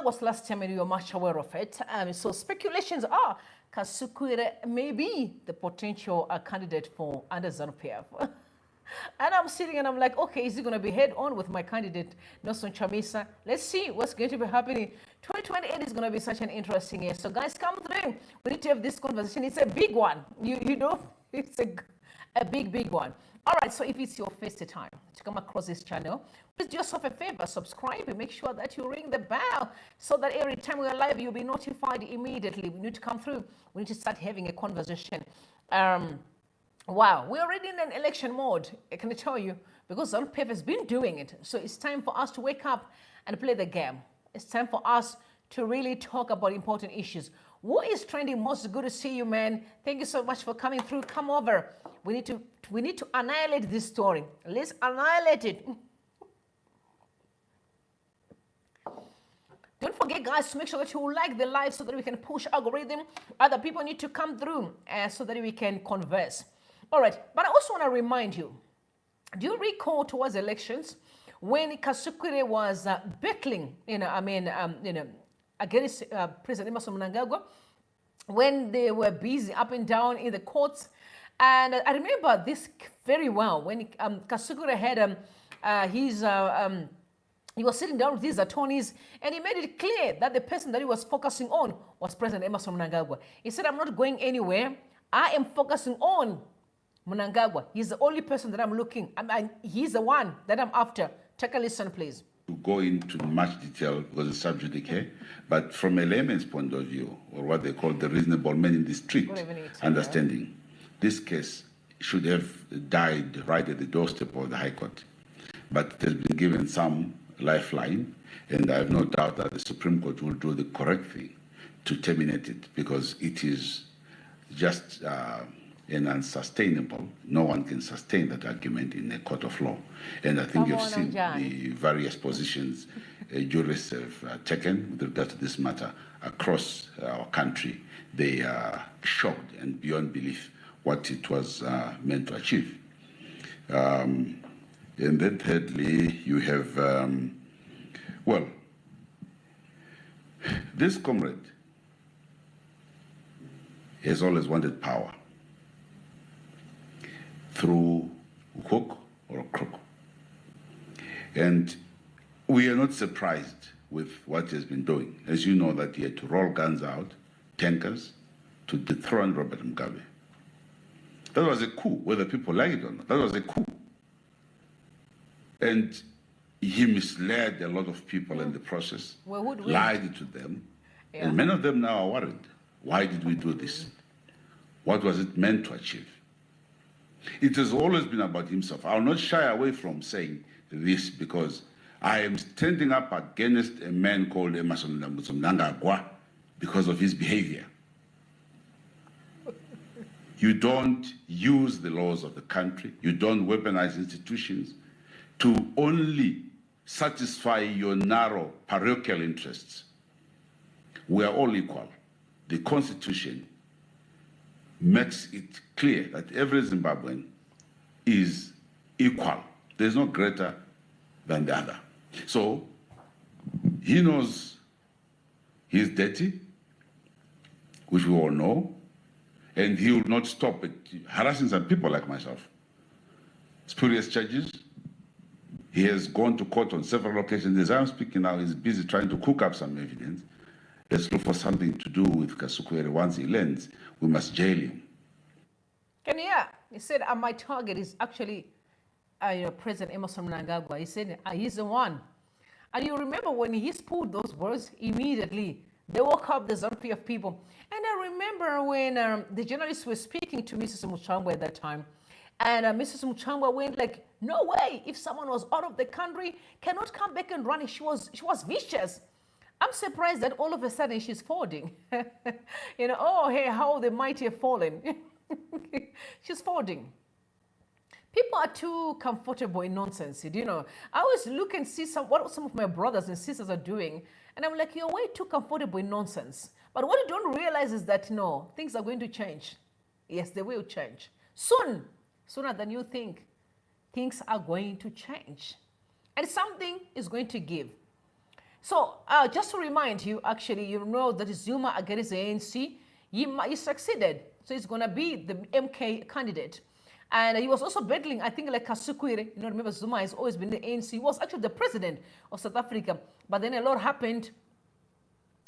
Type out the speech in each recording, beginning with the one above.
that was last time and you were much aware of it. So speculations are Kasukuwere may be the potential candidate for under ZANU PF. And I'm sitting and I'm like, okay, is he going to be head on with my candidate, Nelson Chamisa? Let's see what's going to be happening. 2028 is going to be such an interesting year. So guys, come through. We need to have this conversation. It's a big one. You know, it's a big one. All right, so if it's your first time to come across this channel, please do yourself a favor, subscribe and make sure that you ring the bell so that every time we're live, you'll be notified immediately. We need to come through. We need to start having a conversation. Wow, we're already in an election mode, I can tell you, because ZANU PF has been doing it. So it's time for us to wake up and play the game. It's time for us to really talk about important issues. What is trending most? Good to see you, man. Thank you so much for coming through. Come over. We need to annihilate this story. Let's annihilate it. Don't forget, guys, to make sure that you like the live so that we can push algorithm. Other people need to come through so that we can converse. All right, but I also want to remind you, do you recall towards elections when Kasukuwere was battling, against President Emerson Mnangagwa, when they were busy up and down in the courts? And I remember this very well when Kasukuwere had he was sitting down with his attorneys and he made it clear that the person that he was focusing on was President Emerson Mnangagwa. He said, I'm not going anywhere. I am focusing on Mnangagwa. He's the only person that I'm looking. He's the one that I'm after. Take a listen, please. To go into much detail because it's sub judice, but from a layman's point of view, or what they call the reasonable man in the street understanding, this case should have died right at the doorstep of the High Court. But it has been given some lifeline, and I have no doubt that the Supreme Court will do the correct thing to terminate it, because it is just an unsustainable. No one can sustain that argument in a court of law. And I think you've seen the various positions jurists have taken with regard to this matter across our country. They are shocked and beyond belief what it was meant to achieve. And then thirdly, you have, well, this comrade has always wanted power through hook or crook. And we are not surprised with what he has been doing. As you know, that he had to roll guns out, tankers, to dethrone Robert Mugabe. That was a coup, whether people like it or not. That was a coup. And he misled a lot of people in the process, lied to them, and many of them now are worried. Why did we do this? What was it meant to achieve? It has always been about himself. I will not shy away from saying this, because I am standing up against a man called Emerson Mnangagwa because of his behavior. You don't use the laws of the country. You don't weaponize institutions to only satisfy your narrow parochial interests. We are all equal. The Constitution makes it clear that every Zimbabwean is equal. There's no greater than the other. So he knows he's dirty, which we all know, and he will not stop at harassing some people like myself. Spurious charges. He has gone to court on several occasions. As I'm speaking now, he's busy trying to cook up some evidence. Let's look for something to do with Kasukuwere. Once he lands, we must jail him. Can you hear? He said, my target is actually President Emerson Mnangagwa. He said, he's the one. And you remember when he pulled those words, immediately they woke up the ZANU PF people. And I remember when the journalists were speaking to Mrs. Muchangwa at that time, and Mrs. Muchangwa went like, no way, if someone was out of the country, cannot come back and run. She was vicious. I'm surprised that all of a sudden she's folding. Oh, hey, how the mighty have fallen. She's folding. People are too comfortable in nonsense. I always look and see what some of my brothers and sisters are doing, and I'm like, you're way too comfortable in nonsense. But what you don't realize is that, no, things are going to change. Yes, they will change. Soon, sooner than you think, things are going to change. And something is going to give. So just to remind you, actually, you know that Zuma against the ANC, he succeeded. So he's going to be the MK candidate. And he was also battling, I think, like Kasukuwere. You know, remember Zuma has always been the ANC. He was actually the president of South Africa. But then a lot happened.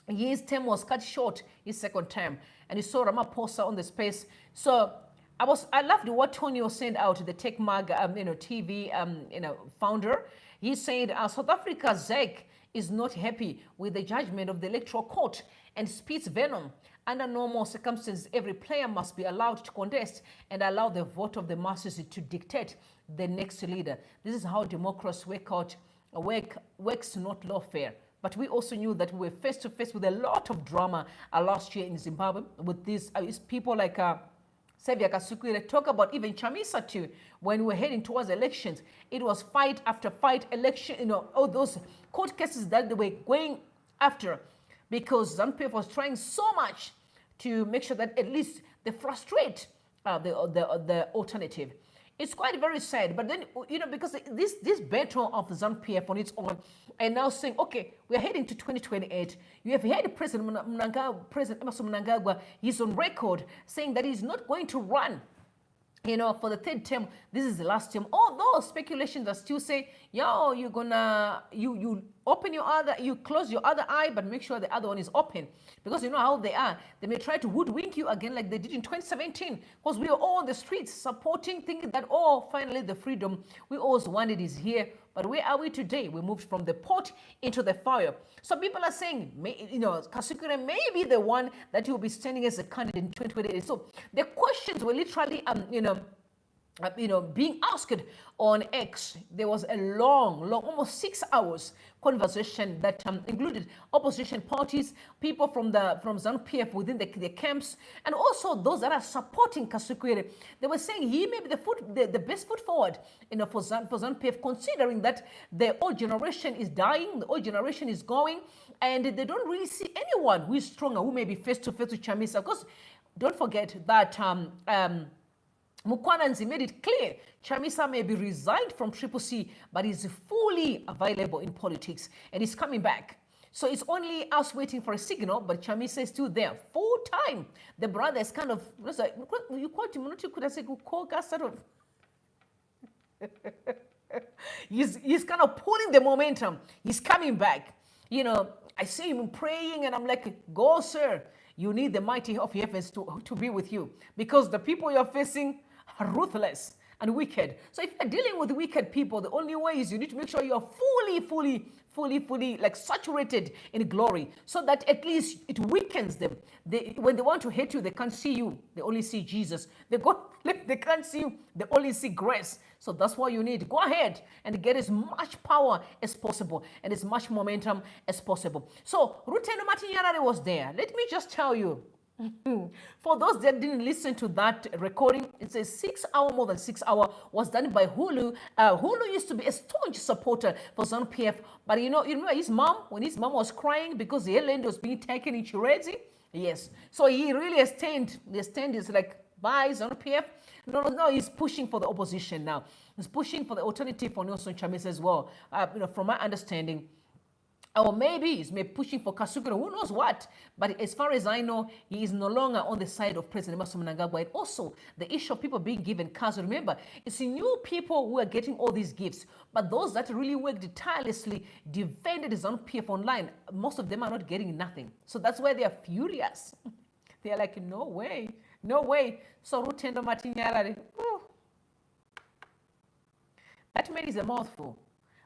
His term was cut short, his second term. And he saw Ramaphosa on the space. So I loved what Tony was saying out, the Tech Mag, TV, founder. He said, South Africa's ZEC is not happy with the judgment of the Electoral Court and spits venom. Under normal circumstances, every player must be allowed to contest and allow the vote of the masses to dictate the next leader. This is how democracy works, not lawfare. But we also knew that we were face to face with a lot of drama last year in Zimbabwe with these people like Xavier Kasukuwere. Talk about even Chamisa too. When we were heading towards elections, it was fight after fight, election, all those court cases that they were going after, because ZANU-PF was trying so much to make sure that at least they frustrate the alternative. It's quite very sad, but then, because this battle of the ZANU-PF on its own, and now saying, okay, we're heading to 2028. You have heard President Emerson Mnangagwa, he's on record saying that he's not going to run for the third term. This is the last term. Although speculations are still saying, yo, you open you close your other eye, but make sure the other one is open. Because you know how they are. They may try to hoodwink you again like they did in 2017. Because we are all on the streets supporting, thinking that, finally the freedom we always wanted is here. But where are we today? We moved from the pot into the fire. So people are saying, Kasukuwere may be the one that will be standing as a candidate in 2028. So the questions were literally, being asked on X. There was a long, almost 6 hours conversation that included opposition parties, people from ZANU-PF within the camps, and also those that are supporting Kasukuwere. They were saying he may be the best foot forward, for ZANU-PF, considering that the old generation is dying, the old generation is going, and they don't really see anyone who is stronger, who may be face to face with Chamisa. Because don't forget that Mukwananzi made it clear Chamisa may be resigned from Triple C, but is fully available in politics and is coming back. So it's only us waiting for a signal, but Chamisa is still there full time. The brother is kind of, you quote him, could I say, sort of. He's kind of pulling the momentum. He's coming back. I see him praying and I'm like, go, sir. You need the mighty of heavens to be with you, because the people you're facing are ruthless and wicked. So if you're dealing with wicked people, the only way is you need to make sure you're fully like saturated in glory, so that at least it weakens them. When they want to hate you, they can't see you. They only see Jesus. They can't see you. They only see grace. So that's what you need. Go ahead and get as much power as possible and as much momentum as possible. So Rutendo Matinyarare was there. Let me just tell you, for those that didn't listen to that recording, it's a 6 hour, more than 6 hour, was done by Hulu. Hulu used to be a staunch supporter for ZANU-PF, but you know his mom, when his mom was crying because the land was being taken in Chirezi, yes. So he really has stand is like, bye ZANU-PF. No, he's pushing for the opposition now. He's pushing for the alternative for Nelson Chamisa as well, from my understanding. Or maybe he's pushing for Kasukuwere, who knows what. But as far as I know, he is no longer on the side of President Emerson Mnangagwa. And also, the issue of people being given cars. Remember, it's new people who are getting all these gifts. But those that really worked tirelessly, defended ZANU-PF online, most of them are not getting nothing. So that's why they are furious. They are like, no way. So Rutendo Matinyarare, that man is a mouthful.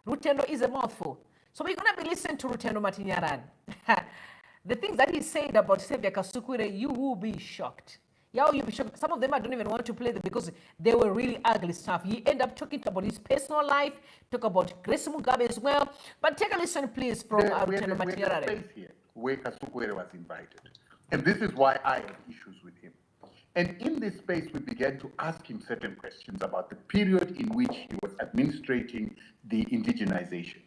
Rutendo is a mouthful. So we're going to be listening to Rutendo Matinyarare. The things that he said about Xavier Kasukuwere, you will be shocked. Yeah, you'll be shocked. Some of them I don't even want to play them because they were really ugly stuff. He ended up talking about his personal life, talk about Grace Mugabe as well. But take a listen, please, from Rutendo Matinyarare. There's a space here where Kasukuwere was invited. And this is why I had issues with him. And in this space, we began to ask him certain questions about the period in which he was administrating the indigenization.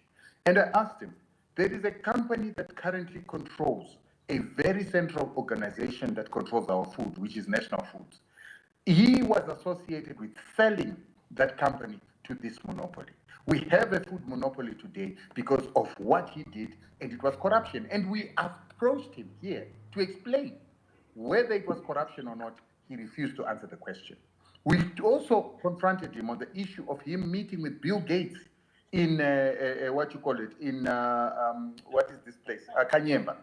And I asked him, there is a company that currently controls a very central organization that controls our food, which is National Foods. He was associated with selling that company to this monopoly. We have a food monopoly today because of what he did, and it was corruption. And we approached him here to explain whether it was corruption or not. He refused to answer the question. We also confronted him on the issue of him meeting with Bill Gates in what you call it, in what is this place, Kanyemba,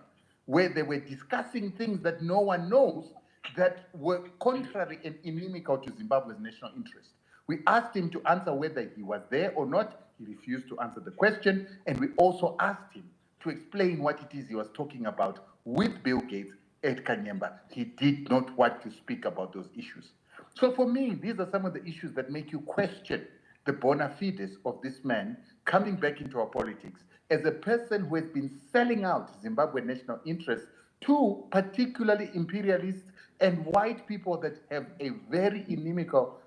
where they were discussing things that no one knows that were contrary and inimical to Zimbabwe's national interest. We asked him to answer whether he was there or not. He refused to answer the question. And we also asked him to explain what it is he was talking about with Bill Gates at Kanyemba. He did not want to speak about those issues. So for me, these are some of the issues that make you question the bona fides of this man coming back into our politics as a person who has been selling out Zimbabwe national interests to particularly imperialists and white people that have a very inimical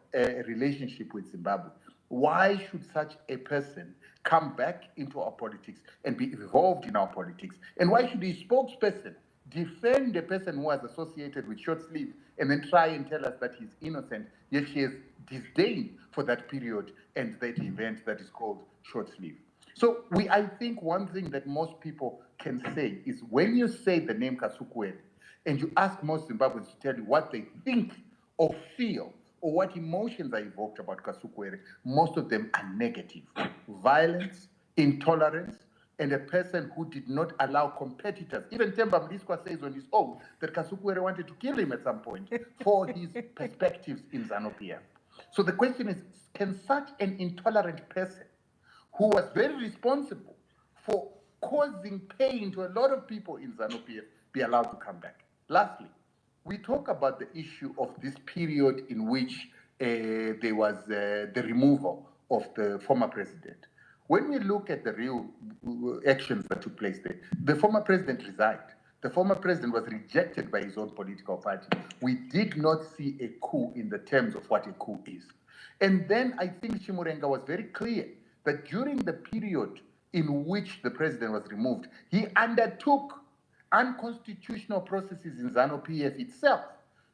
relationship with Zimbabwe. Why should such a person come back into our politics and be involved in our politics? And why should a spokesperson defend a person who was associated with short sleeve and then try and tell us that he's innocent, yet he has disdain for that period and that event that is called short sleeve? So I think one thing that most people can say is when you say the name Kasukuwere and you ask most Zimbabweans to tell you what they think or feel or what emotions are evoked about Kasukuwere, most of them are negative. Violence, intolerance, and a person who did not allow competitors. Even Themba Mliswa says on his own that Kasukuwere wanted to kill him at some point for his perspectives in ZANU-PF. So the question is, can such an intolerant person who was very responsible for causing pain to a lot of people in ZANU-PF be allowed to come back? Lastly, we talk about the issue of this period in which there was the removal of the former president. When we look at the real actions that took place there, the former president resigned. The former president was rejected by his own political party. We did not see a coup in the terms of what a coup is. And then I think Chimurenga was very clear that during the period in which the president was removed, he undertook unconstitutional processes in ZANU-PF itself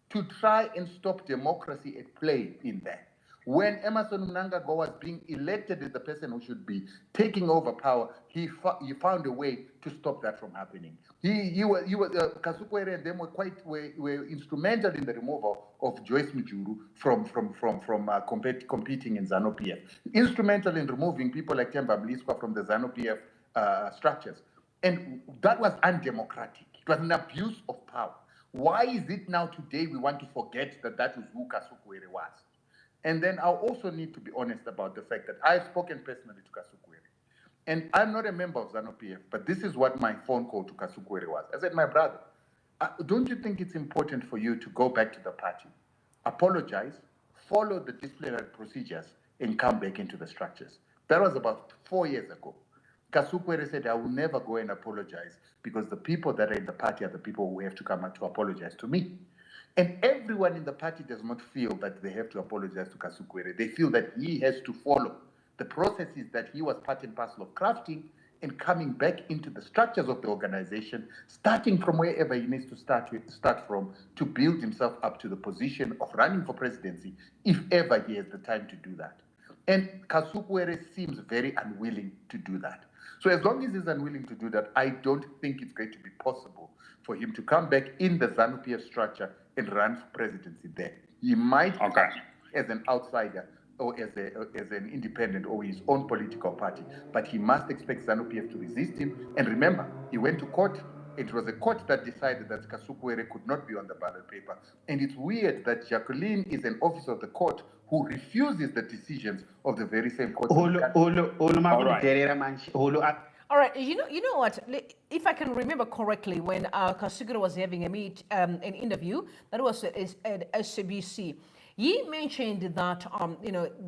to try and stop democracy at play in there. When Emerson Mnangagwa was being elected as the person who should be taking over power, he found a way to stop that from happening. Kasukuwere and them were instrumental in the removal of Joyce Mujuru from competing in ZANU-PF. Instrumental in removing people like Themba Mliswa from the ZANU-PF structures. And that was undemocratic. It was an abuse of power. Why is it now today we want to forget that that was who Kasukuwere was? And then I also need to be honest about the fact that I've spoken personally to Kasukuwere. And I'm not a member of ZANU-PF, but this is what my phone call to Kasukuwere was. I said, my brother, don't you think it's important for you to go back to the party, apologize, follow the disciplinary procedures, and come back into the structures? That was about 4 years ago. Kasukuwere said, I will never go and apologize because the people that are in the party are the people who have to come out to apologize to me. And everyone in the party does not feel that they have to apologize to Kasukuwere. They feel that he has to follow the processes that he was part and parcel of crafting and coming back into the structures of the organization, starting from wherever he needs to start from to build himself up to the position of running for presidency, if ever he has the time to do that. And Kasukuwere seems very unwilling to do that. So as long as he's unwilling to do that, I don't think it's going to be possible for him to come back in the ZANU-PF structure and run for presidency there. He might as an outsider or as an independent or his own political party, but he must expect ZANU-PF to resist him. And remember, he went to court. It was a court that decided that Kasukuwere could not be on the ballot paper. And it's weird that Jacqueline is an officer of the court who refuses the decisions of the very same court. All right, you know what? If I can remember correctly, when Kasukuwere was having an interview that was at SABC, he mentioned that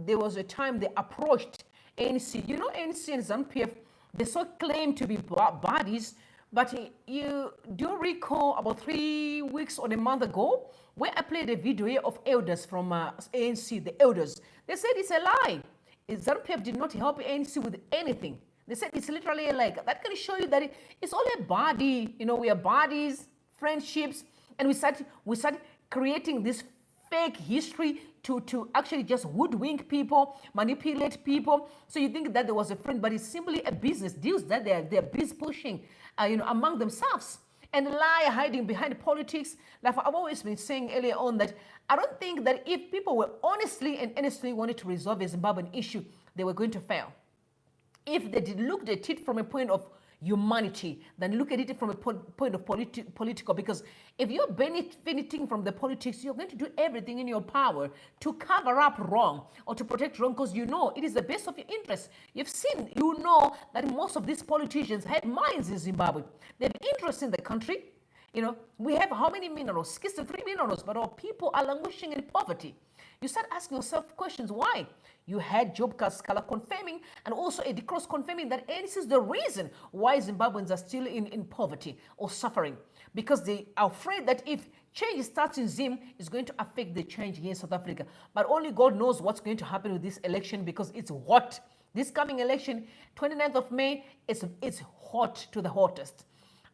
there was a time they approached ANC. You know, ANC and ZANU-PF, they so claim to be bodies, but you do recall about 3 weeks or a month ago where I played a video here of elders from ANC, the elders. They said it's a lie. ZANU-PF did not help ANC with anything. They said it's literally like, that can show you that it's all a body, we are bodies, friendships, and we started creating this fake history to actually just hoodwink people, manipulate people. So you think that there was a friend, but it's simply a business deals that they're busy pushing, among themselves. And lie hiding behind politics. Like I've always been saying earlier on that I don't think that if people were honestly and earnestly wanted to resolve a Zimbabwean issue, they were going to fail. If they did look at it from a point of humanity, then look at it from a point of political, because if you're benefiting from the politics, you're going to do everything in your power to cover up wrong or to protect wrong, because you know it is the best of your interest. You know that most of these politicians had minds in Zimbabwe. They have interest in the country. We have how many minerals? 63 minerals, but our people are languishing in poverty. You start asking yourself questions. Why? You had Job Kaskala confirming, and also Eddie Cross confirming that this is the reason why Zimbabweans are still in poverty or suffering. Because they are afraid that if change starts in Zim, it's going to affect the change here in South Africa. But only God knows what's going to happen with this election, because it's hot. This coming election, 29th of May, it's hot to the hottest.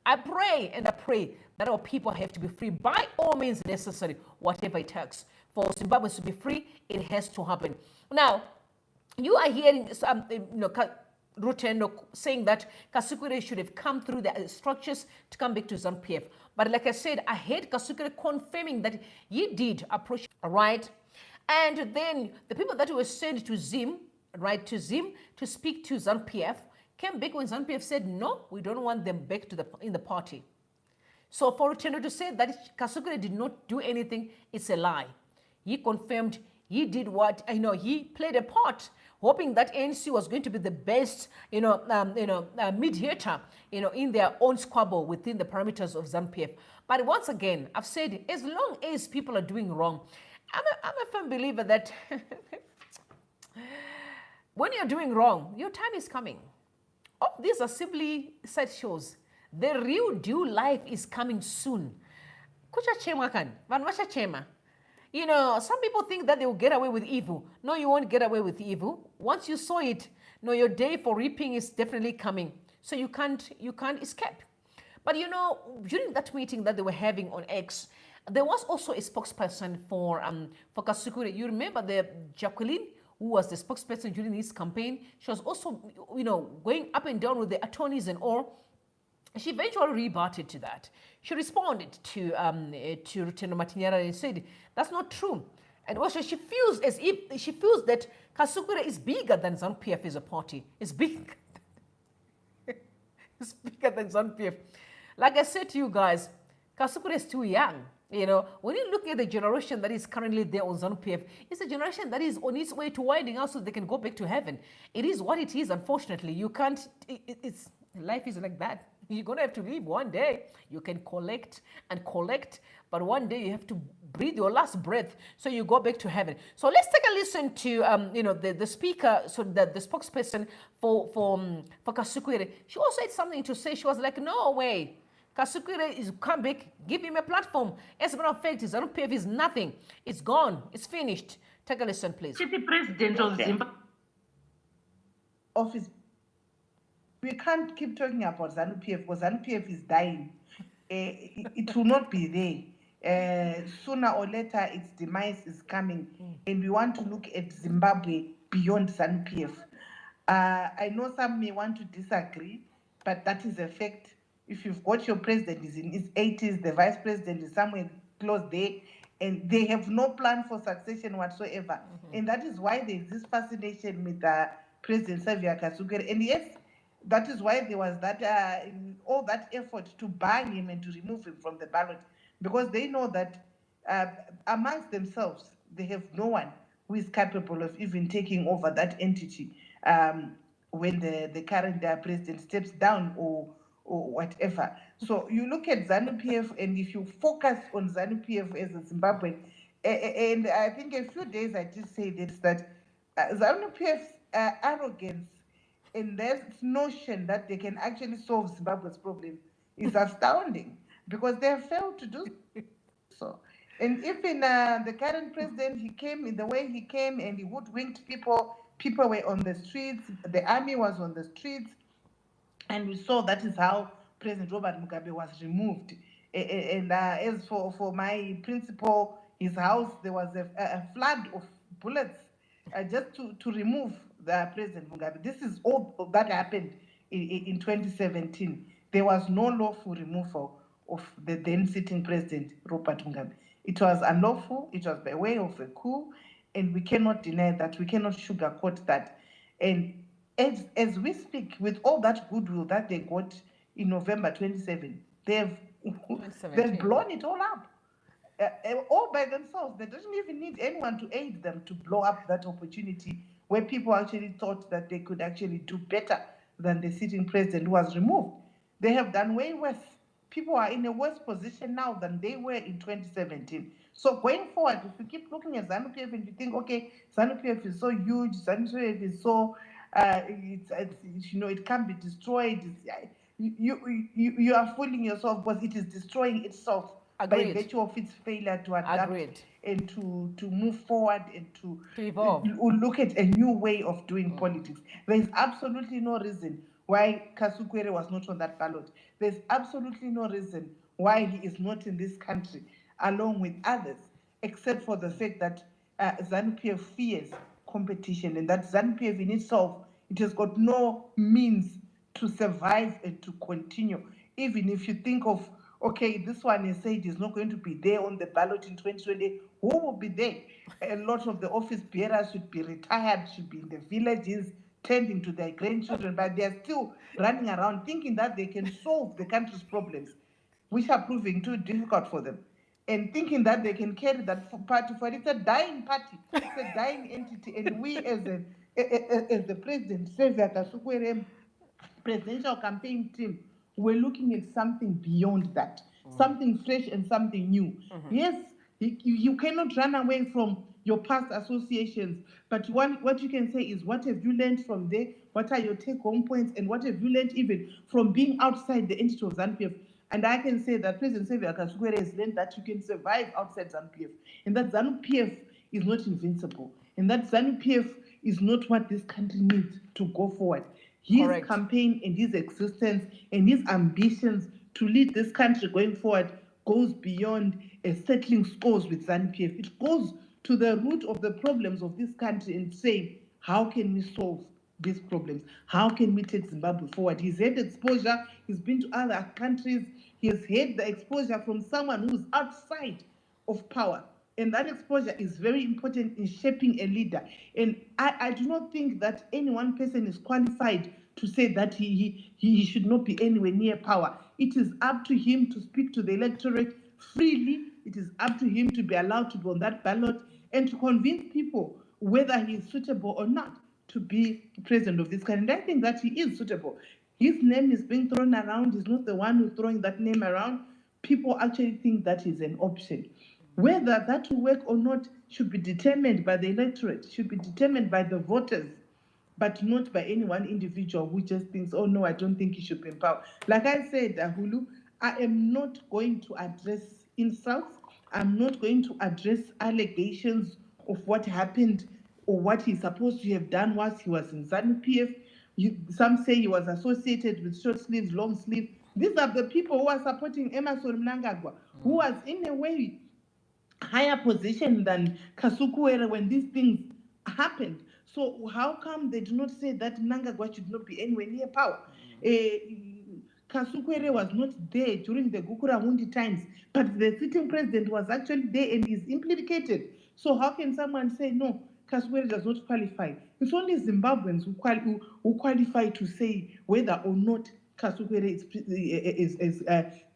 I pray and I pray that our people have to be free by all means necessary, whatever it takes. For Zimbabweans to be free, it has to happen. Now, you are hearing some, Rutendo saying that Kasukuwere should have come through the structures to come back to ZANU-PF. But like I said, I heard Kasukuwere confirming that he did approach, right? And then the people that were sent to Zim, right, to Zim to speak to ZANU-PF, came back when ZANU-PF said, no, we don't want them back in the party. So for Rutendo to say that Kasukuwere did not do anything, it's a lie. He confirmed he did what, he played a part, hoping that ANC was going to be the best, mediator, in their own squabble within the parameters of ZANU-PF. But once again, I've said, as long as people are doing wrong, I'm a firm believer that when you're doing wrong, your time is coming. Oh, these are simply side shows. The real deal life is coming soon. Kucha chema kan, vanwasha chema. Some people think that they will get away with evil. No, you won't get away with evil. Once you saw it, your day for reaping is definitely coming. So you can't escape. But during that meeting that they were having on X, there was also a spokesperson for Kasukuwere. You remember the Jacqueline, who was the spokesperson during this campaign? She was also, going up and down with the attorneys and all. She eventually rebutted to that. She responded to Rutendo Matinyara and said, that's not true. And also she feels that Kasukuwere is bigger than ZANU-PF as a party. It's big. It's bigger than ZANU-PF. Like I said to you guys, Kasukuwere is too young. When you look at the generation that is currently there on ZANU-PF, it's a generation that is on its way to winding out so they can go back to heaven. It is what it is, unfortunately. You can't, life is like that. You're going to have to leave one day. You can collect and collect, but one day you have to breathe your last breath so you go back to heaven. So let's take a listen to the speaker, so the spokesperson for Kasukuwere. She also had something to say. She was like, no way. Kasukuwere is come back, give him a platform. As a matter of fact, ZANU-PF is nothing. It's gone. It's finished. Take a listen, please. City President of Zimbabwe. Office. We can't keep talking about ZANU-PF because ZANU-PF is dying. It will not be there. Sooner or later, its demise is coming, and we want to look at Zimbabwe beyond ZANU-PF. I know some may want to disagree, but that is a fact. If you've got your president is in his 80s, the vice president is somewhere close there, and they have no plan for succession whatsoever. And that is why there is this fascination with President Xavier Kasukuwere. And yes, that is why there was that all that effort to ban him and to remove him from the ballot, because they know that amongst themselves, they have no one who is capable of even taking over that entity when the current president steps down or whatever. So you look at ZANU-PF, and if you focus on ZANU-PF as a Zimbabwean, and I think a few days I did say this, that ZANU-PF's arrogance and this notion that they can actually solve Zimbabwe's problem is astounding, because they have failed to do so. And even the current president, he came in the way he came, and he hoodwinked people. People were on the streets. The army was on the streets. And we saw that is how President Robert Mugabe was removed. And as for my principal, his house, there was a flood of bullets just to remove the President Mugabe. This is all that happened in 2017. There was no lawful removal of the then sitting President, Robert Mugabe. It was unlawful, it was by way of a coup, and we cannot deny that, we cannot sugarcoat that. And as we speak, with all that goodwill that they got in November 27, they've blown it all up. All by themselves. They don't even need anyone to aid them to blow up that opportunity where people actually thought that they could actually do better than the sitting president who was removed. They have done way worse. People are in a worse position now than they were in 2017. So going forward, if you keep looking at ZANU-PF and you think, okay, ZANU-PF is so huge, ZANU-PF is so, it can't be destroyed. You are fooling yourself because it is destroying itself. Agreed. By virtue of its failure to adapt. Agreed. And to move forward and to evolve. Look at a new way of doing politics. There is absolutely no reason why Kasukuwere was not on that ballot. There's absolutely no reason why he is not in this country along with others, except for the fact that ZANU-PF fears competition, and that ZANU-PF in itself, it has got no means to survive and to continue. Even if you think of, okay, this one is said is not going to be there on the ballot in 2020, who will be there? A lot of the office bearers should be retired, should be in the villages, tending to their grandchildren, but they're still running around thinking that they can solve the country's problems, which are proving too difficult for them. And thinking that they can carry that party forward. It's a dying party, it's a dying entity. And we as the President, Xavier Kasukuwere presidential campaign team, we're looking at something beyond that, something fresh and something new. Yes, you cannot run away from your past associations, but what you can say is, what have you learned from there? What are your take-home points? And what have you learned even from being outside the entity of ZANU-PF? And I can say that President Xavier Kasukuwere has learned that you can survive outside ZANU-PF, and that ZANU-PF is not invincible, and that ZANU-PF is not what this country needs to go forward. His campaign and his existence and his ambitions to lead this country going forward goes beyond settling scores with ZANU-PF. It goes to the root of the problems of this country and saying, how can we solve these problems? How can we take Zimbabwe forward? He's had exposure, he's been to other countries, he has had the exposure from someone who's outside of power. And that exposure is very important in shaping a leader. And I do not think that any one person is qualified to say that he should not be anywhere near power. It is up to him to speak to the electorate freely. It is up to him to be allowed to go on that ballot and to convince people whether he is suitable or not to be president of this country. And I think that he is suitable. His name is being thrown around. He's not the one who's throwing that name around. People actually think that he's an option. Whether that will work or not should be determined by the electorate, should be determined by the voters, but not by any one individual who just thinks, oh no, I don't think he should be in power. Like I said, Ahulu, I am not going to address insults. I'm not going to address allegations of what happened or what he's supposed to have done whilst he was in ZANU-PF. Some say he was associated with short sleeves, long sleeves. These are the people who are supporting Emerson Mnangagwa, who was in a way higher position than Kasukuwere when these things happened. So how come they do not say that Mnangagwa should not be anywhere near power? Kasukuwere was not there during the Gukurahundi times, but the sitting president was actually there and is implicated. So how can someone say, no, Kasukuwere does not qualify? It's only Zimbabweans who qualify to say whether or not Kasukuwere is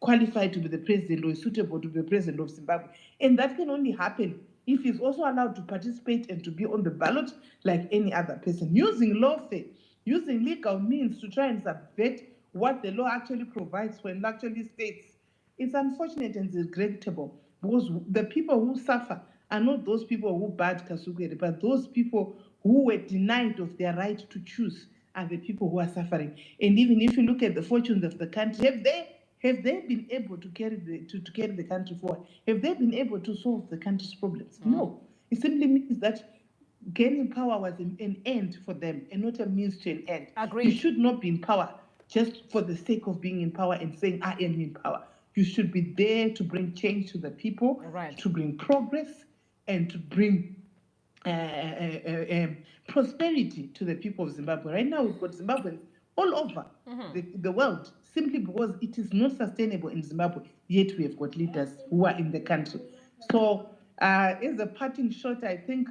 qualified to be the president or is suitable to be the president of Zimbabwe. And that can only happen if he's also allowed to participate and to be on the ballot like any other person, using lawfare, using legal means to try and subvert what the law actually provides for and actually states. It's unfortunate and it's regrettable, because the people who suffer are not those people who barred Kasukuwere, but those people who were denied of their right to choose are the people who are suffering. And even if you look at the fortunes of the country, have they been able to carry the country forward? Have they been able to solve the country's problems? No. It simply means that gaining power was an end for them and not a means to an end. Agreed. You should not be in power just for the sake of being in power and saying, I am in power. You should be there to bring change to the people, Right. to bring progress, and to bring prosperity to the people of Zimbabwe. Right now, we've got Zimbabweans all over the world, simply because it is not sustainable in Zimbabwe, yet we have got leaders who are in the country. So, as a parting shot, I think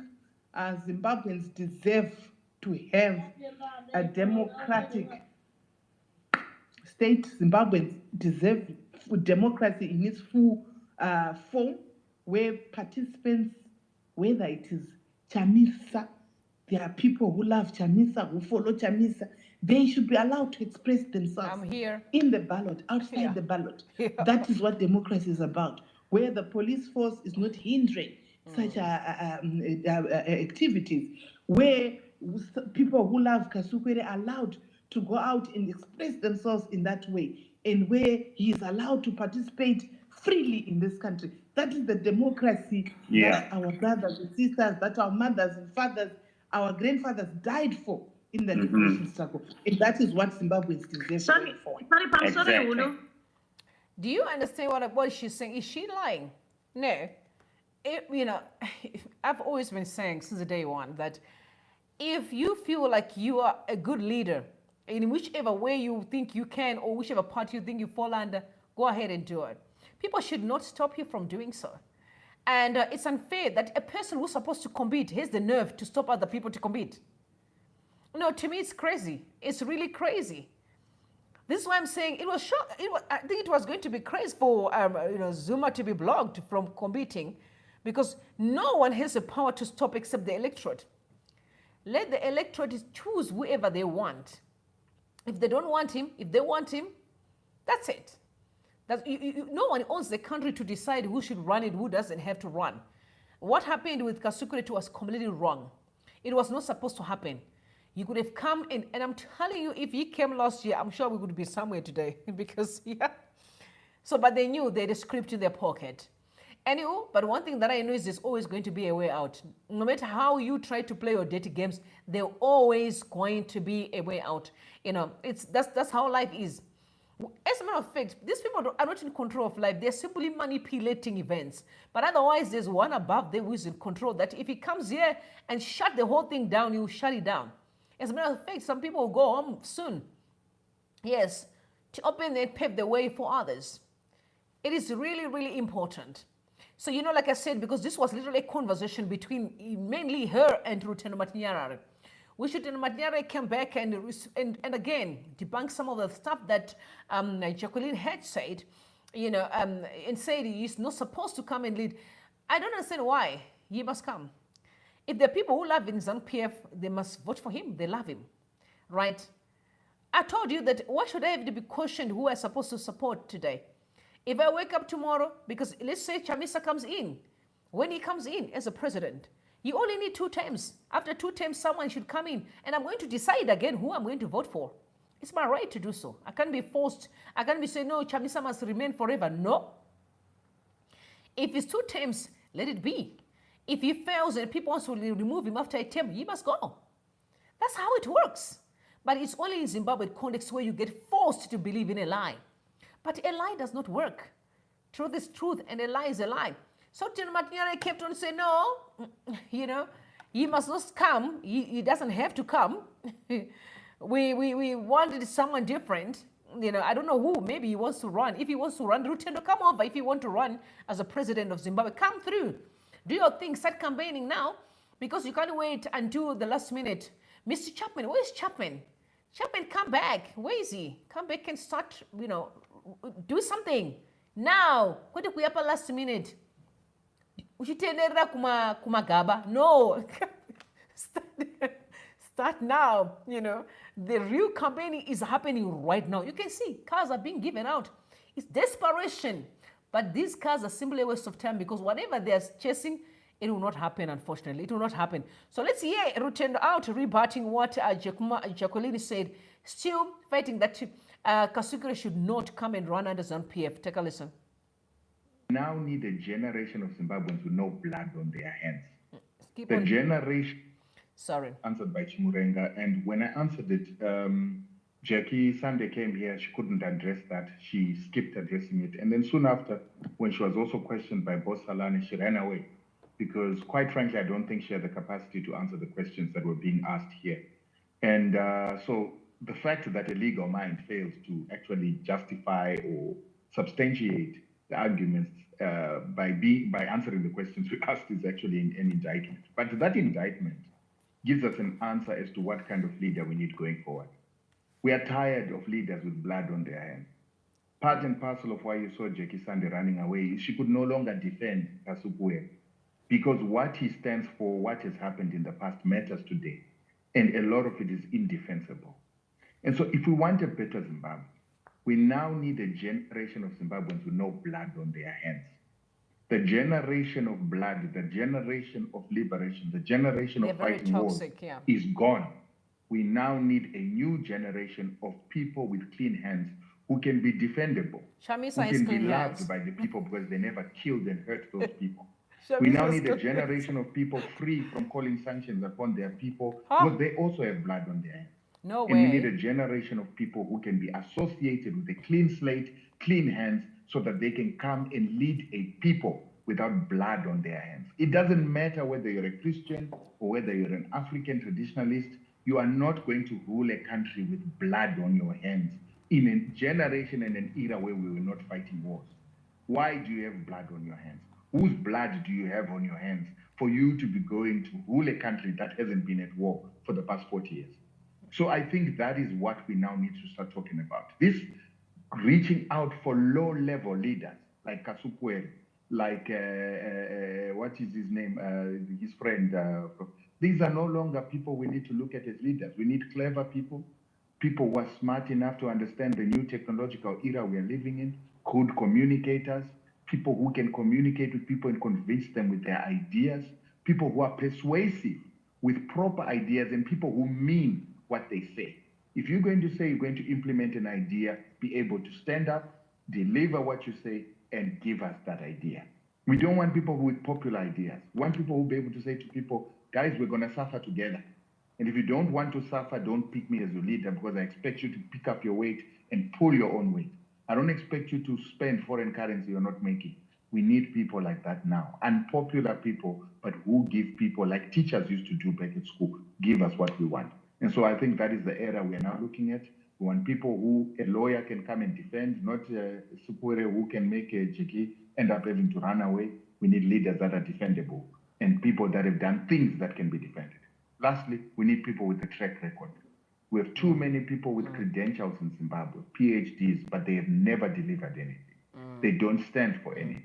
Zimbabweans deserve to have a democratic state. Zimbabweans deserve democracy in its full form, where participants, whether it is Chamisa, there are people who love Chamisa, who follow Chamisa, they should be allowed to express themselves. I'm here. In the ballot, outside the ballot. Yeah. That is what democracy is about, where the police force is not hindering such activities, where people who love Kasukuwere are allowed to go out and express themselves in that way, and where he is allowed to participate freely in this country. That is the democracy that our brothers and sisters, that our mothers and fathers, our grandfathers died for in the liberation struggle. And that is what Zimbabweans deserve. Sorry, Udo. Do you understand what she's saying? Is she lying? No. I've always been saying since the day one that if you feel like you are a good leader in whichever way you think you can, or whichever part you think you fall under, go ahead and do it. People should not stop you from doing so. And it's unfair that a person who's supposed to compete has the nerve to stop other people to compete. No, to me it's crazy. It's really crazy. This is why I'm saying it was I think it was going to be crazy for Zuma to be blocked from competing, because no one has the power to stop except the electorate. Let the electorate choose whoever they want. If they don't want him, if they want him, that's it. No one owns the country to decide who should run it, who doesn't have to run. What happened with Kasukuwere was completely wrong. It was not supposed to happen. You could have come in, and I'm telling you, if he came last year, I'm sure we would be somewhere today because, yeah. So, but they knew they had a script in their pocket. Anyway, but one thing that I know is there's always going to be a way out. No matter how you try to play your dirty games, there's always going to be a way out. That's how life is. As a matter of fact, these people are not in control of life. They're simply manipulating events. But otherwise, there's one above them who is in control, that if he comes here and shut the whole thing down, he will shut it down. As a matter of fact, some people will go home soon. Yes, to open and pave the way for others. It is really, really important. So, like I said, because this was literally a conversation between mainly her and Rutendo Matinyarare. Which Rutendo Matinyarare came back and again debunk some of the stuff that Jacqueline had said, and said he's not supposed to come and lead. I don't understand why. He must come. If the people who love in ZANU-PF, they must vote for him. They love him, right? I told you that why should I have to be questioned who I'm supposed to support today? If I wake up tomorrow, because let's say Chamisa comes in, when he comes in as a president, you only need 2 terms. After 2 terms, someone should come in, and I'm going to decide again who I'm going to vote for. It's my right to do so. I can't be forced. I can't be saying, no, Chamisa must remain forever. No. If it's 2 terms, let it be. If he fails and people want to remove him after a term, he must go. That's how it works. But it's only in Zimbabwe context where you get forced to believe in a lie. But a lie does not work. Truth is truth, and a lie is a lie. So Rutendo Matinyarare kept on saying, no, he must not come. He doesn't have to come. we wanted someone different. I don't know who. Maybe he wants to run. If he wants to run, Rutendo, come over. If you want to run as a president of Zimbabwe, come through. Do your thing. Start campaigning now, because you can't wait until the last minute. Mr. Chapman, where is Chapman? Chapman, come back. Where is he? Come back and start, do something. Now, what if we have a last minute? Kumagaba? No. Start now. The real campaigning is happening right now. You can see cars are being given out. It's desperation. But these cars are simply a waste of time, because whatever they're chasing, it will not happen, unfortunately. It will not happen. So let's hear Rutendo out rebutting what Jacqueline said, still fighting that Kasukuwere should not come and run under ZANU-PF. Take a listen. Now need a generation of Zimbabweans with no blood on their hands. Keep the on. Generation Sorry. answered by Chimurenga, and when I answered it, Jackie Sunday came here, she couldn't address that. She skipped addressing it. And then soon after, when she was also questioned by Boss Salani, she ran away. Because quite frankly, I don't think she had the capacity to answer the questions that were being asked here. And so the fact that a legal mind fails to actually justify or substantiate the arguments by answering the questions we asked is actually an indictment. But that indictment gives us an answer as to what kind of leader we need going forward. We are tired of leaders with blood on their hands. Part and parcel of why you saw Jackie Sunday running away is she could no longer defend Kasukuwere, because what he stands for, what has happened in the past matters today, and a lot of it is indefensible. And so if we want a better Zimbabwe, we now need a generation of Zimbabweans with no blood on their hands. The generation of blood, the generation of liberation, the generation of fighting wars is gone. We now need a new generation of people with clean hands who can be defendable, who can be loved by the people because they never killed and hurt those people. We now need a generation of people free from calling sanctions upon their people because they also have blood on their hands. No way. And we need a generation of people who can be associated with a clean slate, clean hands, so that they can come and lead a people without blood on their hands. It doesn't matter whether you're a Christian or whether you're an African traditionalist. You are not going to rule a country with blood on your hands in a generation and an era where we were not fighting wars. Why do you have blood on your hands? Whose blood do you have on your hands for you to be going to rule a country that hasn't been at war for the past 40 years? So I think that is what we now need to start talking about. This reaching out for low-level leaders like Kasukuwere, like, what is his name, his friend, these are no longer people we need to look at as leaders. We need clever people, people who are smart enough to understand the new technological era we are living in, good communicators, people who can communicate with people and convince them with their ideas, people who are persuasive with proper ideas, and people who mean what they say. If you're going to say you're going to implement an idea, be able to stand up, deliver what you say, and give us that idea. We don't want people with popular ideas. We want people who will be able to say to people, guys, we're going to suffer together. And if you don't want to suffer, don't pick me as your leader because I expect you to pick up your weight and pull your own weight. I don't expect you to spend foreign currency you're not making. We need people like that now. Unpopular people, but who give people, like teachers used to do back at school, give us what we want. And so I think that is the era we are now looking at. We want people who a lawyer can come and defend, not Supure who can make a Jiki end up having to run away. We need leaders that are defendable and people that have done things that can be defended. Lastly, we need people with a track record. We have too many people with credentials in Zimbabwe, PhDs, but they have never delivered anything. They don't stand for anything.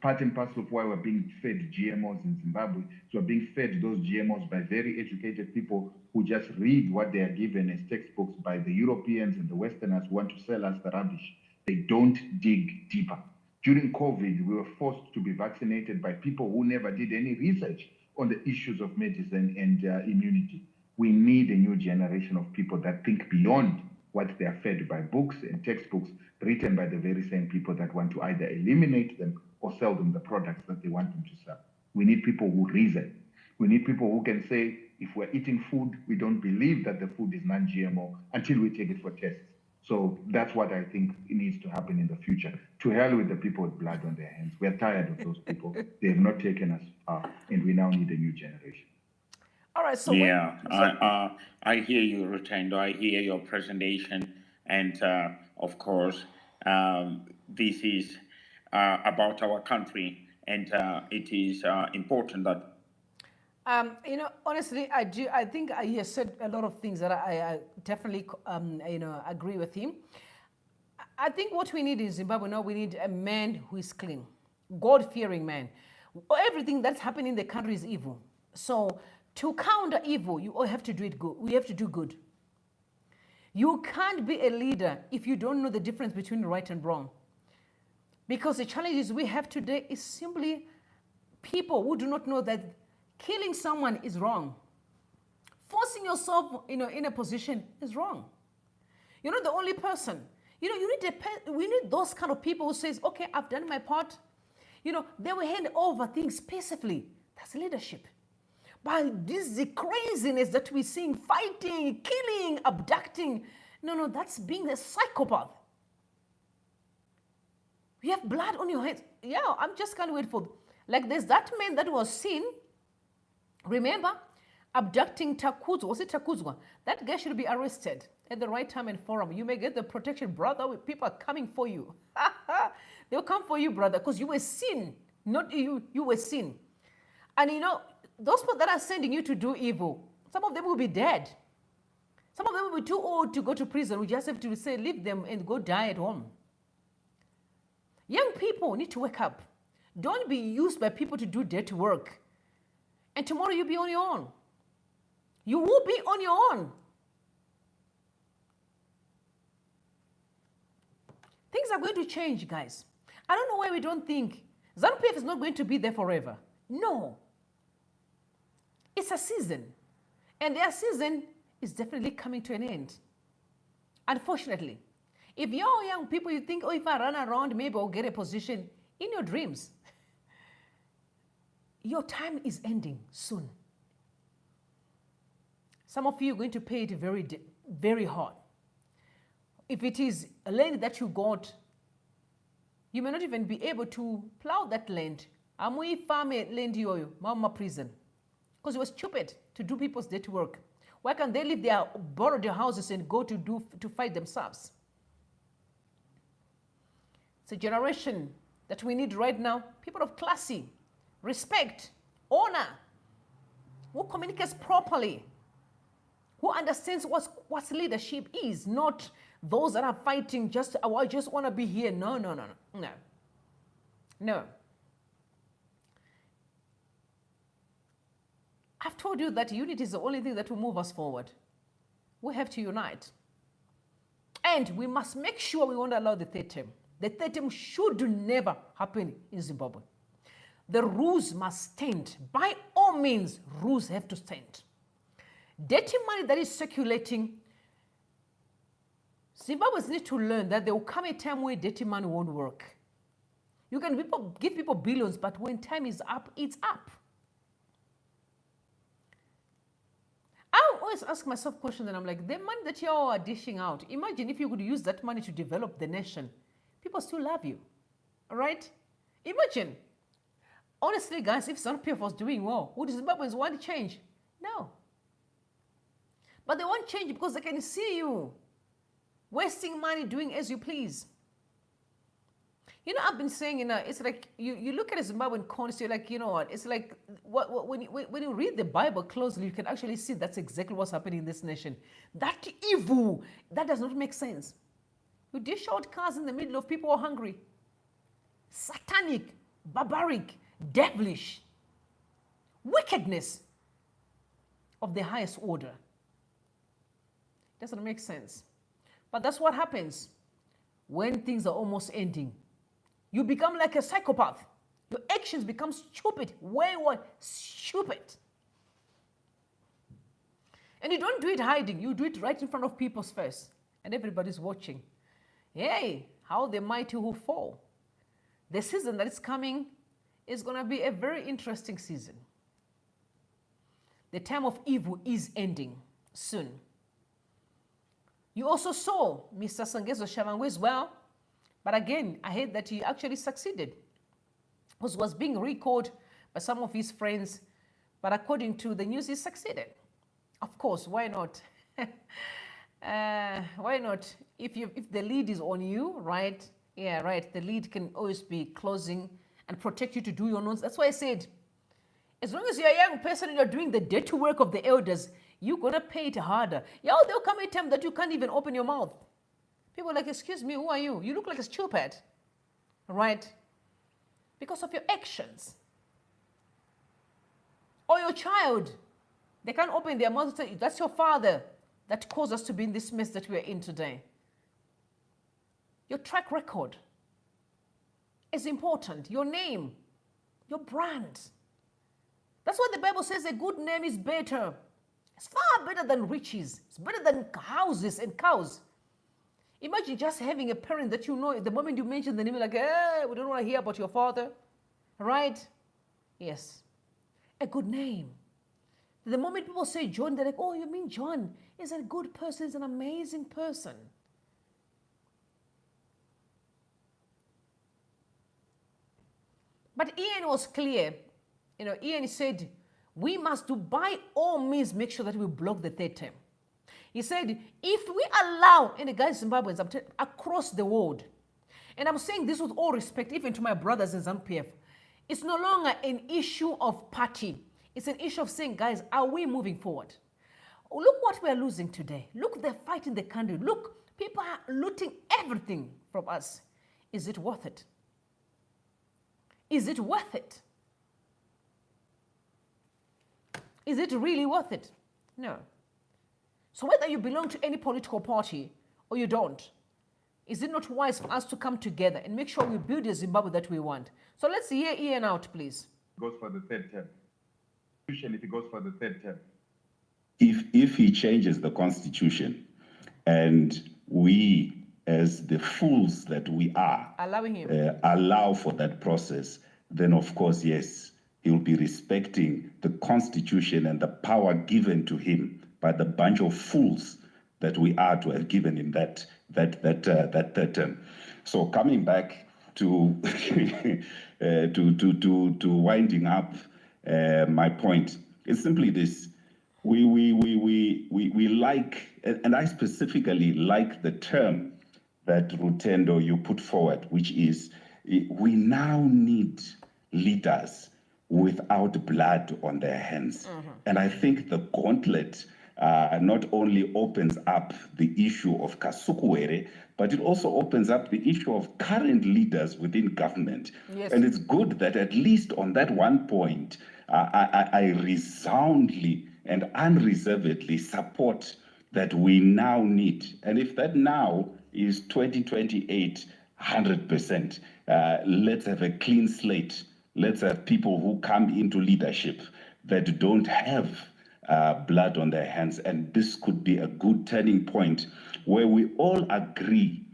Part and parcel of why we're being fed GMOs in Zimbabwe, so we're being fed those GMOs by very educated people who just read what they are given as textbooks by the Europeans and the Westerners who want to sell us the rubbish. They don't dig deeper. During COVID, we were forced to be vaccinated by people who never did any research on the issues of medicine and immunity. We need a new generation of people that think beyond what they are fed by books and textbooks written by the very same people that want to either eliminate them or sell them the products that they want them to sell. We need people who reason. We need people who can say, if we're eating food, we don't believe that the food is non-GMO until we take it for tests. So that's what I think needs to happen in the future. To hell with the people with blood on their hands. We're tired of those people. They have not taken us far, and we now need a new generation. All right, so yeah, I hear you, Rutendo. I hear your presentation, and of course, this is about our country, and it is important that. You know, honestly, I do. I think he has said a lot of things that I definitely, you know, agree with him. I think what we need in Zimbabwe now, we need a man who is clean, God-fearing man. Everything that's happening in the country is evil. So to counter evil, you all have to do it good. We have to do good. You can't be a leader if you don't know the difference between right and wrong. Because the challenges we have today is simply people who do not know that killing someone is wrong. Forcing yourself, you know, in a position is wrong. You're not the only person. You know, we need those kind of people who says, okay, I've done my part. You know, they will hand over things peacefully. That's leadership. But this is the craziness that we're seeing, fighting, killing, abducting. No, that's being a psychopath. You have blood on your hands. Yeah, I'm just can't wait for, like there's that man that was seen, remember, abducting Takuzwa. Was it Takuzwa? That guy should be arrested at the right time and forum. You may get the protection, brother. People are coming for you. They'll come for you, brother, because you were seen. Not you, you were seen. And you know, those people that are sending you to do evil, some of them will be dead. Some of them will be too old to go to prison. We just have to say, leave them and go die at home. Young people need to wake up. Don't be used by people to do dirty work. And tomorrow you'll be on your own. You will be on your own. Things are going to change, guys. I don't know why we don't think ZANU-PF is not going to be there forever. No. It's a season. And their season is definitely coming to an end. Unfortunately. If you're young people, you think, oh, if I run around, maybe I'll get a position in your dreams. Your time is ending soon. Some of you are going to pay it very, very hard. If it is a land that you got, you may not even be able to plow that land. Amui farm land yoyo, mama prison. Because it was stupid to do people's dirty work. Why can't they leave their borrowed their houses and go to fight themselves? It's a generation that we need right now. People of classy, respect, honor, who communicates properly, who understands what leadership is, not those that are fighting just, oh, I just want to be here. No. I've told you that unity is the only thing that will move us forward. We have to unite. And we must make sure we won't allow the third term. The third term should never happen in Zimbabwe. The rules must stand. By all means, rules have to stand. Dirty money that is circulating, Zimbabweans need to learn that there will come a time where dirty money won't work. You can give people billions, but when time is up, it's up. I always ask myself questions and I'm like, the money that you are dishing out, imagine if you could use that money to develop the nation. People still love you, all right? Imagine. Honestly, guys, if ZANU-PF was doing well, would Zimbabweans want to change? No. But they won't change because they can see you wasting money doing as you please. You know, I've been saying, it's like you look at a Zimbabwean concept, you're like, you know what? It's like when you read the Bible closely, you can actually see that's exactly what's happening in this nation. That evil, that does not make sense. You dish out cars in the middle of people who are hungry. Satanic, barbaric, devilish, wickedness of the highest order. Doesn't make sense. But that's what happens when things are almost ending. You become like a psychopath. Your actions become stupid, wayward, stupid. And you don't do it hiding. You do it right in front of people's face. And everybody's watching. Hey, how the mighty will fall. The season that is coming is going to be a very interesting season. The time of evil is ending soon. You also saw Mr. Sangezo Shavangwe as well. But again, I heard that he actually succeeded. Because was being recalled by some of his friends. But according to the news, he succeeded. Of course, why not? Why not? If the lead is on you, right? Yeah, right. The lead can always be closing and protect you to do your nonsense. That's why I said, as long as you're a young person and you're doing the dirty work of the elders, you're going to pay it harder. Yeah, there'll come a time that you can't even open your mouth. People are like, excuse me, who are you? You look like a stupid, right? Because of your actions. Or your child. They can't open their mouth and say, that's your father that caused us to be in this mess that we're in today. Your track record is important. Your name, your brand. That's why the Bible says a good name is better. It's far better than riches. It's better than houses and cows. Imagine just having a parent that you know, the moment you mention the name, like, hey, we don't want to hear about your father. Right? Yes. A good name. The moment people say John, they're like, oh, you mean John is a good person, is an amazing person. But Ian was clear. You know, Ian said, we must do by all means make sure that we block the third term. He said, if we allow, and the guys Zimbabweans across the world, and I'm saying this with all respect, even to my brothers in ZANU-PF, it's no longer an issue of party. It's an issue of saying, guys, are we moving forward? Look what we're losing today. Look, they're fighting the country. Look, people are looting everything from us. Is it worth it? Is it worth it? Is it really worth it? No. So whether you belong to any political party or you don't, is it not wise for us to come together and make sure we build the Zimbabwe that we want? So let's hear Ian out, please. Goes for the third term. If he goes for the third term. If he changes the constitution and we, as the fools that we are, allowing him, allow for that process, then of course, yes, he will be respecting the constitution and the power given to him by the bunch of fools that we are to have given him that third term. So coming back to to winding up my point, it's simply this: we like, and I specifically like the term that Rutendo you put forward, which is we now need leaders without blood on their hands. And I think the gauntlet not only opens up the issue of Kasukuwere, but it also opens up the issue of current leaders within government. Yes. And it's good that at least on that one point, I resoundly and unreservedly support that we now need. And if that now is 2028, 100%, let's have a clean slate. Let's have people who come into leadership that don't have blood on their hands. And this could be a good turning point where we all agree,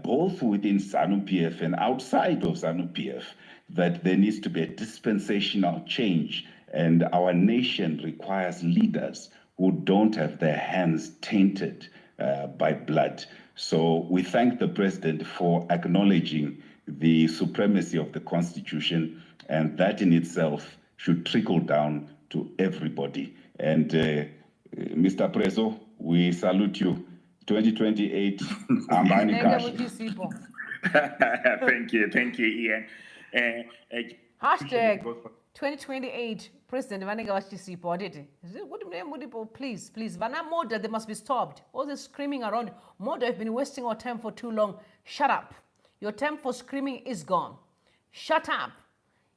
both within ZANU-PF and outside of ZANU-PF, that there needs to be a dispensational change. And our nation requires leaders who don't have their hands tainted by blood. So we thank the president for acknowledging the supremacy of the Constitution, and that in itself should trickle down to everybody. And Mr. Prezo, we salute you. 2028, Ambani Thank you, Ian. Hashtag 2028 President Mnangagwa Chisipo did. Please, Vana Moda, they must be stopped. All this screaming around. Moda have been wasting our time for too long. Shut up. Your time for screaming is gone. Shut up.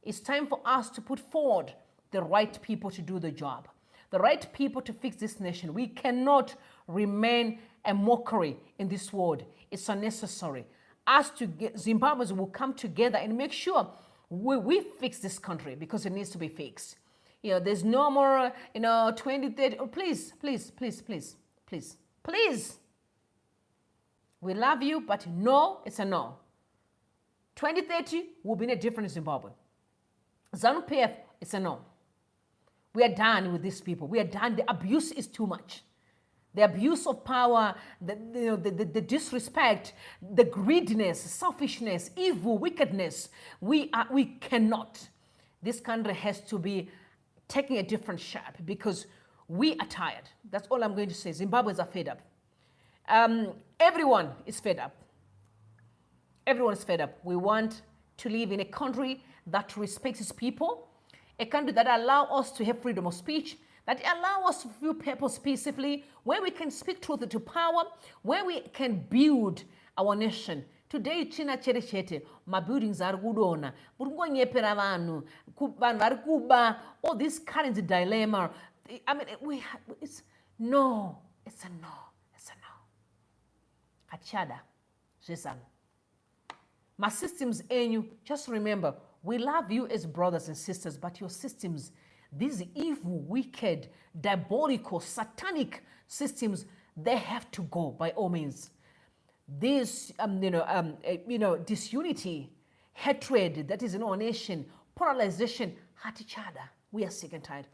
It's time for us to put forward the right people to do the job. The right people to fix this nation. We cannot remain a mockery in this world. It's unnecessary. Us to get Zimbabweans will come together and make sure we fix this country because it needs to be fixed. You know, there's no more, 2030. Oh, please. We love you, but no, it's a no. 2030 will be in a different Zimbabwe. ZANU-PF, it's a no. We are done with these people. We are done. The abuse is too much. The abuse of power, the disrespect, the greediness, selfishness, evil, wickedness. We cannot. This country has to be taking a different shape because we are tired. That's all I'm going to say. Zimbabweans are fed up. Everyone is fed up. Everyone is fed up. We want to live in a country that respects its people, a country that allows us to have freedom of speech, that allow us to feel purpose peacefully, where we can speak truth to power, where we can build our nation. Today, China cherechete, my buildings are good all this current dilemma. I mean, it's a no. Achada, Jason. My systems, and just remember, we love you as brothers and sisters, but your systems, these evil, wicked, diabolical, satanic systems, they have to go by all means. This, disunity, hatred that is in our nation, polarization, hurt each other. We are sick and tired.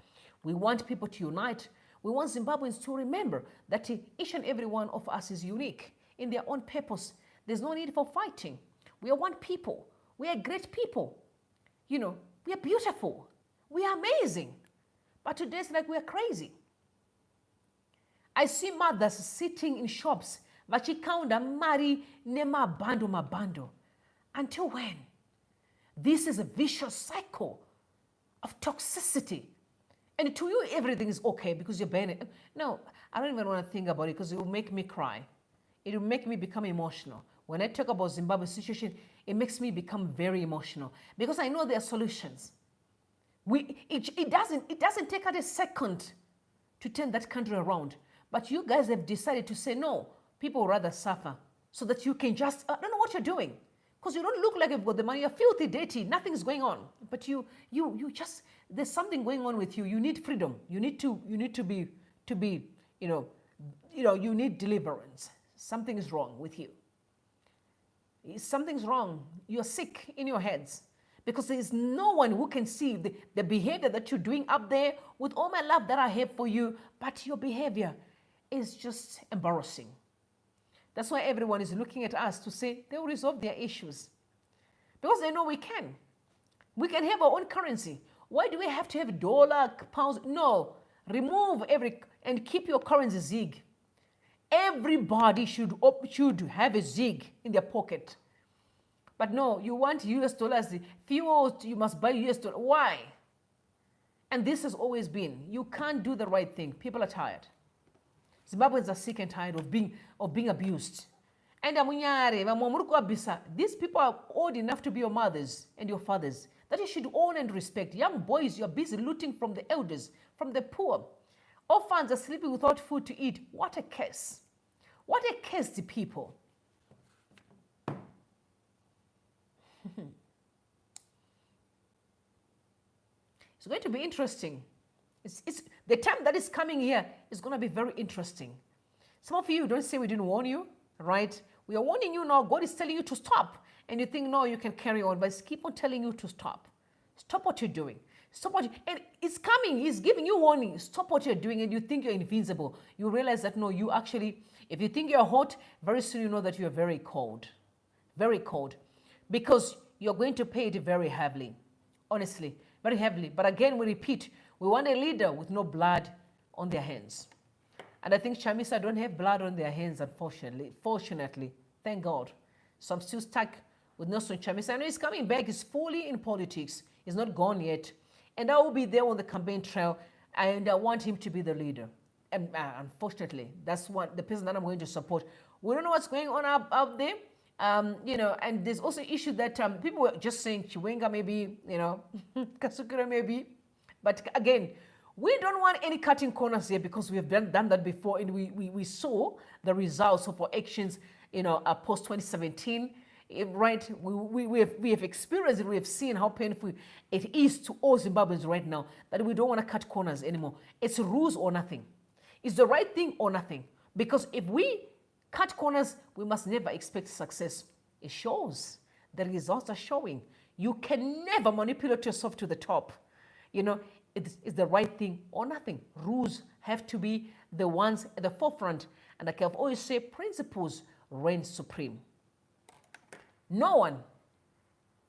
We want people to unite. We want Zimbabweans to remember that each and every one of us is unique in their own purpose. There's no need for fighting. We are one people. We are great people. You know, we are beautiful. We are amazing. But today it's like we are crazy. I see mothers sitting in shops, vachikaunda mari mabando. Until when? This is a vicious cycle of toxicity. And to you, everything is okay because you're burning. No, I don't even want to think about it because it will make me cry. It will make me become emotional. When I talk about Zimbabwe's situation, it makes me become very emotional because I know there are solutions. It doesn't take us a second to turn that country around. But you guys have decided to say, no, people would rather suffer so that you can just, I don't know what you're doing. Because you don't look like you've got the money. You're filthy, dirty. Nothing's going on. But you just, there's something going on with you. You need freedom. You need to be, you need deliverance. Something is wrong with you. Something's wrong. You're sick in your heads. Because there is no one who can see the behavior that you're doing up there with all my love that I have for you. But your behavior is just embarrassing. That's why everyone is looking at us to say they will resolve their issues. Because they know we can. We can have our own currency. Why do we have to have dollar, pounds? No. Remove and keep your currency ZIG. Everybody should have a ZIG in their pocket. But no, you want US dollars. Fuel, you must buy US dollars. Why? And this has always been. You can't do the right thing. People are tired. Zimbabweans are sick and tired of being abused. And these people are old enough to be your mothers and your fathers that you should own and respect. Young boys, you're busy looting from the elders, from the poor. Orphans are sleeping without food to eat. What a curse. What a curse to people. It's going to be interesting. It's the time that is coming here is going to be very interesting. Some of you don't say we didn't warn you, right? We are warning you now. God is telling you to stop. And you think, no, you can carry on. But it's keep on telling you to stop. Stop what you're doing. Stop what and it's coming. He's giving you warning. Stop what you're doing and you think you're invincible. You realize that, no, you actually, if you think you're hot, very soon you know that you're very cold. Very cold. Because you're going to pay it very heavily. Honestly, very heavily. But again, we repeat, we want a leader with no blood on their hands. And I think Chamisa don't have blood on their hands, unfortunately. Fortunately, thank God. So I'm still stuck with Nelson Chamisa. I know he's coming back. He's fully in politics. He's not gone yet. And I will be there on the campaign trail. And I want him to be the leader. And unfortunately, that's the person that I'm going to support. We don't know what's going on out there. And there's also issue that people were just saying Chiwenga maybe, Kasukuwere maybe. But again, we don't want any cutting corners here because we have done that before and we saw the results of our actions, post 2017, right? We have experienced it, we have seen how painful it is to all Zimbabweans right now that we don't want to cut corners anymore. It's rules or nothing. It's the right thing or nothing. Because if we cut corners, we must never expect success. It shows. The results are showing. You can never manipulate yourself to the top. It's the right thing or nothing. Rules have to be the ones at the forefront. And like I've always said, principles reign supreme. No one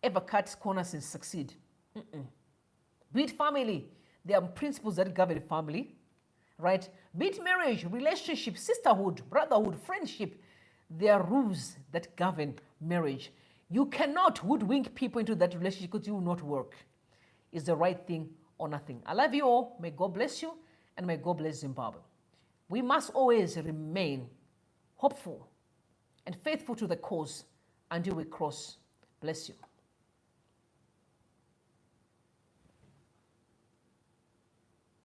ever cuts corners and succeed. Be it family, there are principles that govern family, right? Be it marriage, relationship, sisterhood, brotherhood, friendship, there are rules that govern marriage. You cannot hoodwink people into that relationship because it will not work. It's the right thing or nothing. I love you all. May God bless you and may God bless Zimbabwe. We must always remain hopeful and faithful to the cause until we cross. Bless you.